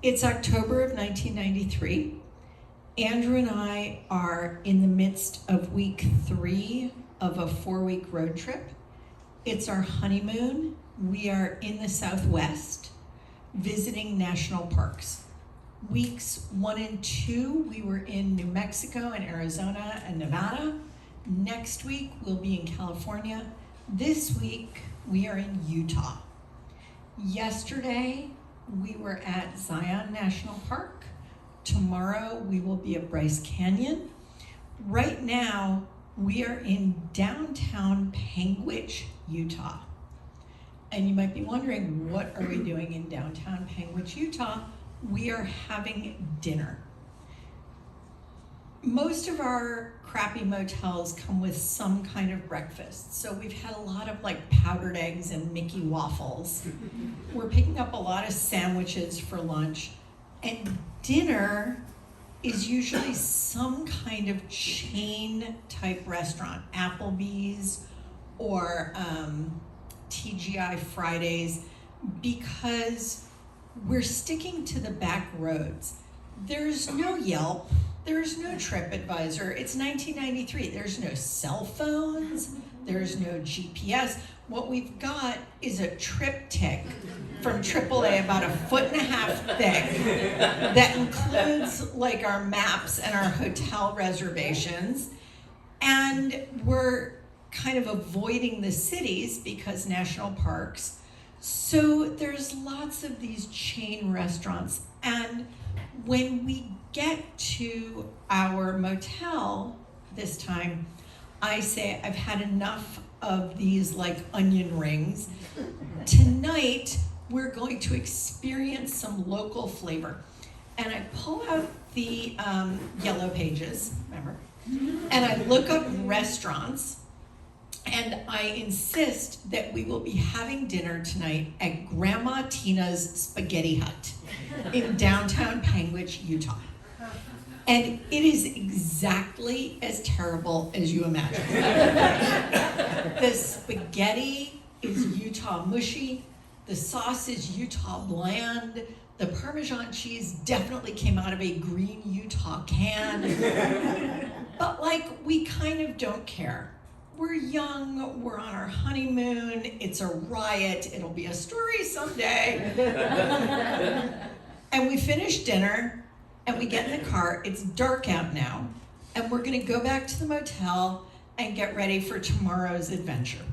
It's October of 1993. Andrew and I are in the midst of week 3 of a 4-week road trip. It's our honeymoon. We are in the Southwest visiting national parks. Weeks 1 and 2, we were in New Mexico and Arizona and Nevada. Next week, we'll be in California. This week, we are in Utah. Yesterday, we were at Zion National Park. Tomorrow, we will be at Bryce Canyon. Right now, we are in downtown Panguitch, Utah. And you might be wondering, what are we doing in downtown Panguitch, Utah? We are having dinner. Most of our crappy motels come with some kind of breakfast. So we've had a lot of like powdered eggs and Mickey waffles. We're picking up a lot of sandwiches for lunch. And dinner is usually some kind of chain type restaurant, Applebee's or TGI Fridays, because we're sticking to the back roads. There's no Yelp. There's no TripAdvisor. It's 1993. There's no cell phones. There's no GPS. What we've got is a triptych from AAA about 1.5 feet thick that includes like our maps and our hotel reservations. And we're kind of avoiding the cities because national parks. So there's lots of these chain restaurants. And when we get to our motel this time, I say, I've had enough of these like onion rings. Tonight, we're going to experience some local flavor. And I pull out the yellow pages, remember? And I look up restaurants, and I insist that we will be having dinner tonight at Grandma Tina's Spaghetti Hut in downtown Panguitch, Utah. And it is exactly as terrible as you imagine. The spaghetti is Utah mushy. The sauce is Utah bland. The Parmesan cheese definitely came out of a green Utah can. But like, we kind of don't care. We're young, we're on our honeymoon, it's a riot, it'll be a story someday. And we finish dinner, and we get in the car, it's dark out now, and we're gonna go back to the motel and get ready for tomorrow's adventure.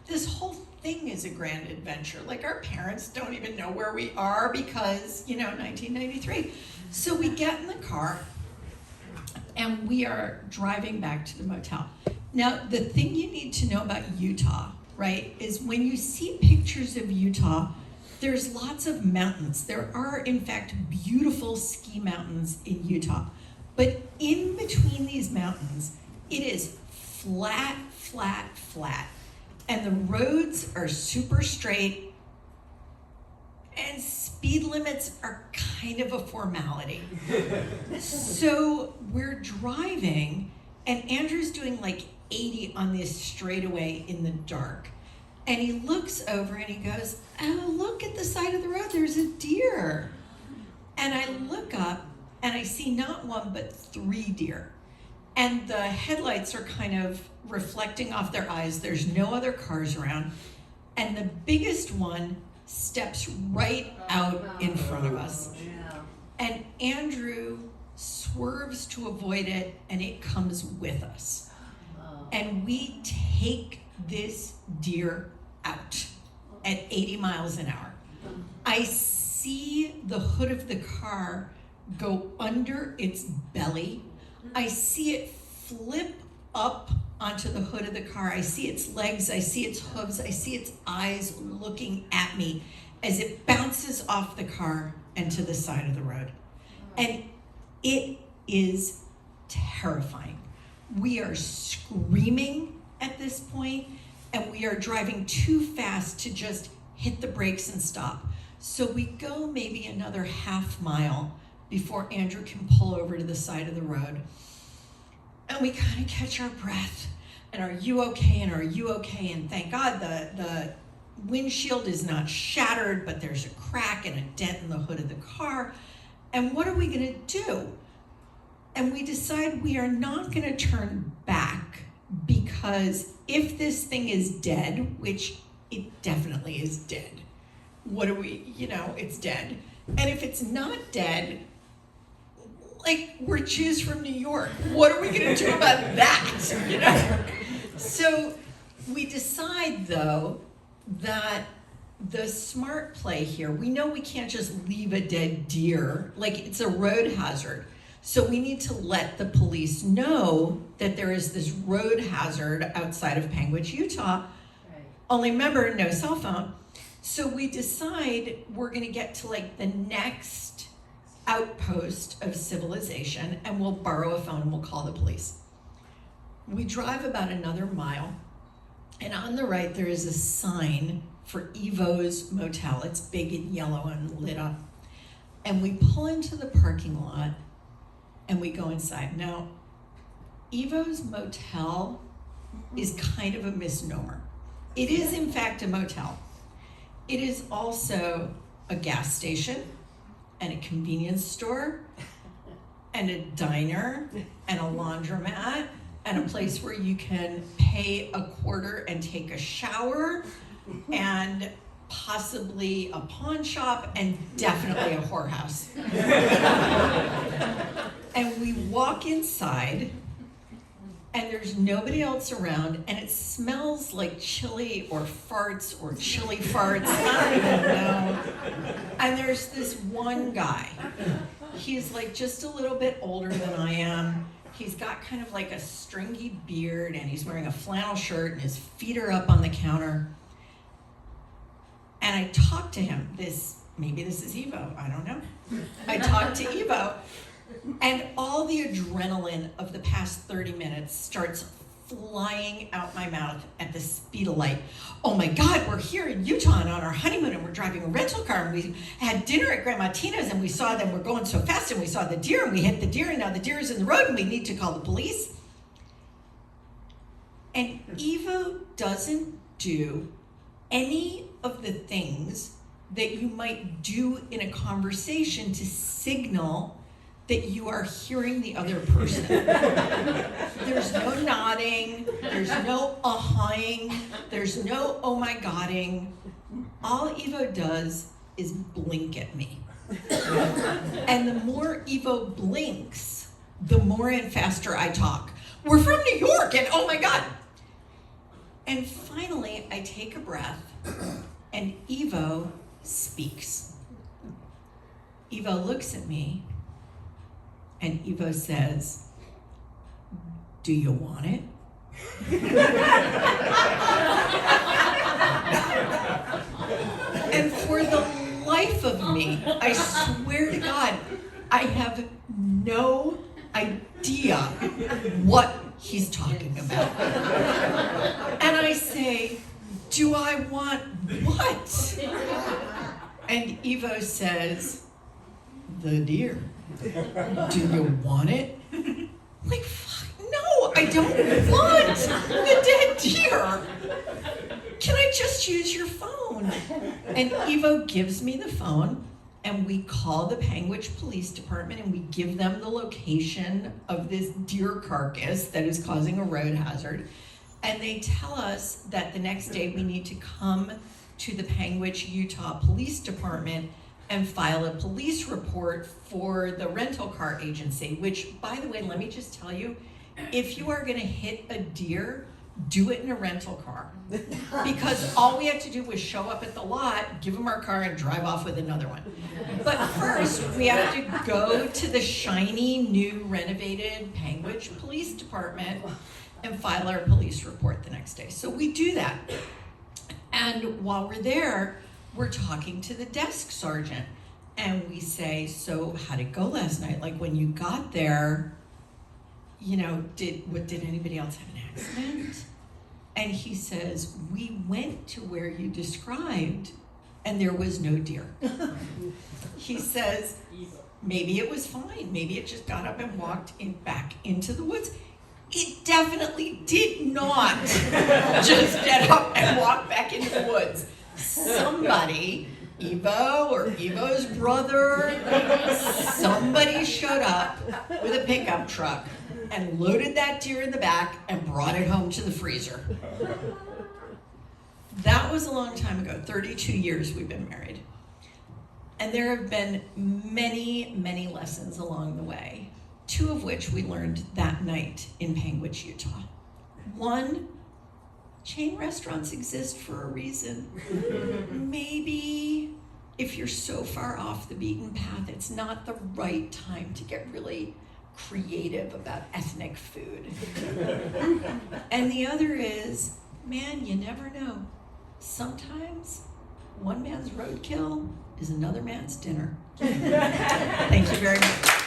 This whole thing is a grand adventure. Like, our parents don't even know where we are because, 1993. So we get in the car, and we are driving back to the motel. Now, the thing you need to know about Utah, right, is when you see pictures of Utah, there's lots of mountains. There are, in fact, beautiful ski mountains in Utah. But in between these mountains, it is flat, flat, flat. And the roads are super straight. And speed limits are kind of a formality. So we're driving, and Andrew's doing like 80 on this straightaway in the dark. And he looks over and he goes, oh, look at the side of the road, there's a deer. And I look up and I see not one, but 3 deer. And the headlights are kind of reflecting off their eyes. There's no other cars around. And the biggest one steps right out in front of us. And Andrew swerves to avoid it, and it comes with us. And we take this deer out at 80 miles an hour. I see the hood of the car go under its belly. I see it flip up onto the hood of the car. I see its legs, I see its hooves, I see its eyes looking at me as it bounces off the car and to the side of the road. And it is terrifying. We are screaming at this point, and we are driving too fast to just hit the brakes and stop. So we go maybe another half mile before Andrew can pull over to the side of the road. And we kind of catch our breath. And are you okay? And are you okay? And thank God the windshield is not shattered, but there's a crack and a dent in the hood of the car. And what are we gonna do? And we decide we are not gonna turn back, because if this thing is dead, which it definitely is dead, it's dead. And if it's not dead, like, we're Jews from New York. What are we gonna do about that, So we decide, though, that the smart play here, we know we can't just leave a dead deer, like it's a road hazard. So we need to let the police know that there is this road hazard outside of Panguitch, Utah. Right. Only remember, no cell phone. So we decide we're gonna get to like the next outpost of civilization, and we'll borrow a phone and we'll call the police. We drive about another mile, and on the right there is a sign for Evo's Motel. It's big and yellow and lit up. And we pull into the parking lot and we go inside. Now, Evo's Motel is kind of a misnomer. It is in fact a motel. It is also a gas station and a convenience store and a diner and a laundromat and a place where you can pay a quarter and take a shower and possibly a pawn shop and definitely a whorehouse. And we walk inside and there's nobody else around, and it smells like chili or farts or chili farts, I don't even know. And there's this one guy. He's like just a little bit older than I am. He's got kind of like a stringy beard, and he's wearing a flannel shirt, and his feet are up on the counter. And I talked to him. Maybe this is Evo, I don't know. I talked to Evo, and all the adrenaline of the past 30 minutes starts flying out my mouth at the speed of light. Oh my God, we're here in Utah and on our honeymoon, and we're driving a rental car, and we had dinner at Grandma Tina's, and we saw them, we're going so fast, and we saw the deer, and we hit the deer, and now the deer is in the road, and we need to call the police. And Evo doesn't do any of the things that you might do in a conversation to signal that you are hearing the other person. There's no nodding, there's no ahhing, there's no oh my godding. All Evo does is blink at me. And the more Evo blinks, the more and faster I talk. We're from New York, and oh my God. And finally, I take a breath, and Evo speaks. Evo looks at me, and Evo says, "Do you want it?" And for the life of me, I swear to God, I have no idea what he's talking about. And I say, "Do I want what?" And Evo says, "The deer. Do you want it?" Like, fuck, no, I don't want the dead deer. Can I just use your phone? And Evo gives me the phone, and we call the Panguitch Police Department, and we give them the location of this deer carcass that is causing a road hazard. And they tell us that the next day we need to come to the Panguitch, Utah Police Department and file a police report for the rental car agency, which, by the way, let me just tell you, if you are gonna hit a deer, do it in a rental car. Because all we have to do is show up at the lot, give them our car, and drive off with another one. But first, we have to go to the shiny, new, renovated Panguitch Police Department and file our police report the next day. So we do that. And while we're there, we're talking to the desk sergeant. And we say, "So how'd it go last night? Like, when you got there, did anybody else have an accident?" And he says, "We went to where you described, and there was no deer." He says, "Maybe it was fine. Maybe it just got up and walked back into the woods." It definitely did not just get up and walk back into the woods. somebody, Evo or Evo's brother, somebody showed up with a pickup truck and loaded that deer in the back and brought it home to the freezer. That was a long time ago, 32 years we've been married. And there have been many, many lessons along the way, 2 of which we learned that night in Panguitch, Utah. 1, chain restaurants exist for a reason. Maybe if you're so far off the beaten path, it's not the right time to get really creative about ethnic food. And the other is, man, you never know. Sometimes one man's roadkill is another man's dinner. Thank you very much.